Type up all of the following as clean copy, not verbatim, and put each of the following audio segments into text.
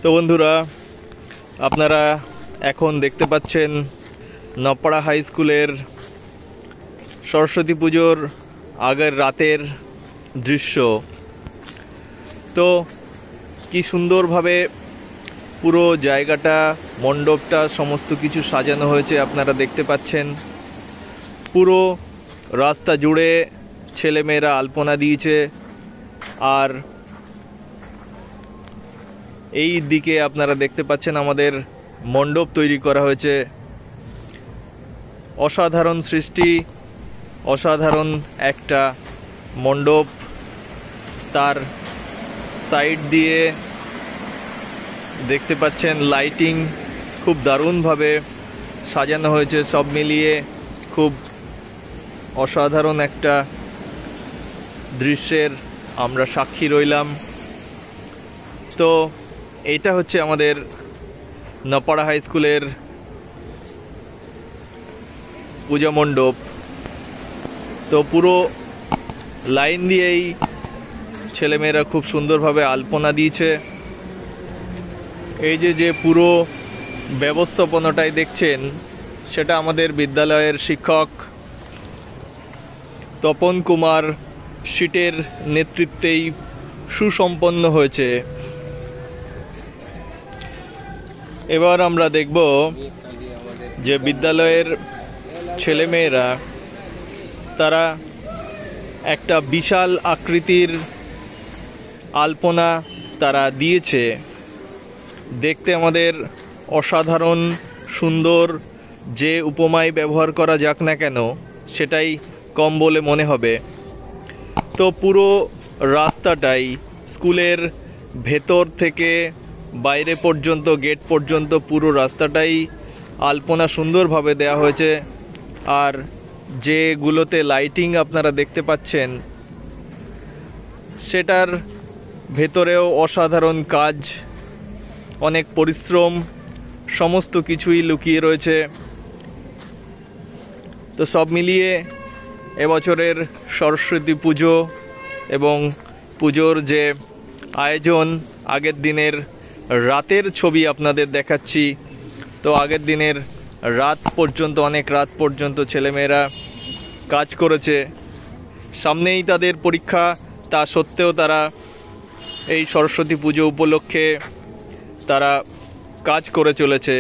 তো বন্ধুরা, আপনারা এখন দেখতে পাচ্ছেন নপাড়া হাই স্কুলের সরস্বতী পুজোর আগের রাতের দৃশ্য। তো কি সুন্দরভাবে পুরো জায়গাটা, মণ্ডপটা, সমস্ত কিছু সাজানো হয়েছে আপনারা দেখতে পাচ্ছেন। পুরো রাস্তা জুড়ে ছেলেমেয়েরা আলপনা দিয়েছে, আর এই দিকে আপনারা দেখতে পাচ্ছেন আমাদের মণ্ডপ তৈরি করা হয়েছে। অসাধারণ সৃষ্টি, অসাধারণ একটা মণ্ডপ। তার সাইড দিয়ে দেখতে পাচ্ছেন লাইটিং খুব দারুণভাবে সাজানো হয়েছে। সব মিলিয়ে খুব অসাধারণ একটা দৃশ্যের আমরা সাক্ষী রইলাম। তো এইটা হচ্ছে আমাদের নপাড়া হাই স্কুলের পূজা মণ্ডপ। তো পুরো লাইন দিয়েই ছেলেমেয়েরা খুব সুন্দরভাবে আলপনা দিয়েছে। এই যে পুরো ব্যবস্থাপনাটাই দেখছেন, সেটা আমাদের বিদ্যালয়ের শিক্ষক তপন কুমার শীটের নেতৃত্বেই সুসম্পন্ন হয়েছে। এবার আমরা দেখব যে বিদ্যালয়ের ছেলেমেয়েরা তারা একটা বিশাল আকৃতির আলপনা তারা দিয়েছে। দেখতে আমাদের অসাধারণ সুন্দর, যে উপমায় ব্যবহার করা যাক না কেন সেটাই কম বলে মনে হবে। তো পুরো রাস্তাটাই, স্কুলের ভেতর থেকে বাইরে পর্যন্ত, গেট পর্যন্ত পুরো রাস্তাটাই আলপনা সুন্দরভাবে দেয়া হয়েছে। আর যেগুলোতে লাইটিং আপনারা দেখতে পাচ্ছেন, সেটার ভেতরেও অসাধারণ কাজ, অনেক পরিশ্রম, সমস্ত কিছুই লুকিয়ে রয়েছে। তো সব মিলিয়ে এবছরের সরস্বতী পুজো এবং পুজোর যে আয়োজন, আগের দিনের রাতের ছবি আপনাদের দেখাচ্ছি। তো আগের দিনের রাত পর্যন্ত, অনেক রাত পর্যন্ত ছেলেমেয়েরা কাজ করেছে। সামনেই তাদের পরীক্ষা, তা সত্ত্বেও তারা এই সরস্বতী পুজো উপলক্ষে তারা কাজ করে চলেছে।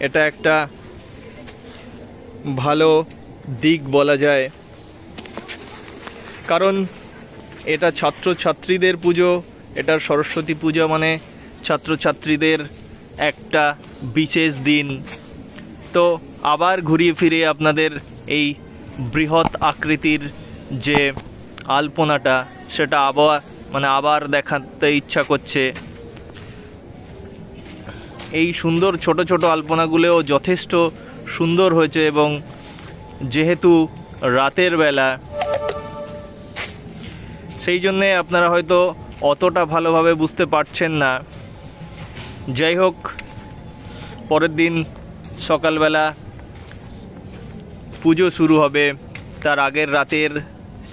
এটা একটা ভালো দিক বলা যায়, কারণ এটা ছাত্রছাত্রীদের পুজো। এটা সরস্বতী পূজা মানে ছাত্রছাত্রীদের একটা বিশেষ দিন। তো আবার ঘুরিয়ে ফিরে আপনাদের এই বৃহৎ আকৃতির যে আলপনাটা, সেটা আবার দেখাতে ইচ্ছা করছে। এই সুন্দর ছোট ছোট আলপনাগুলোও যথেষ্ট সুন্দর হয়েছে, এবং যেহেতু রাতের বেলা, সেই জন্যে আপনারা হয়তো অতটা ভালোভাবে বুঝতে পারছেন না। যাই হোক, পরের দিন সকালবেলা পুজো শুরু হবে, তার আগের রাতের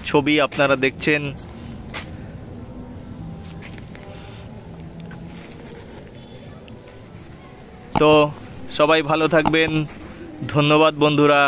ছবি আপনারা দেখছেন। তো সবাই ভালো থাকবেন। ধন্যবাদ বন্ধুরা।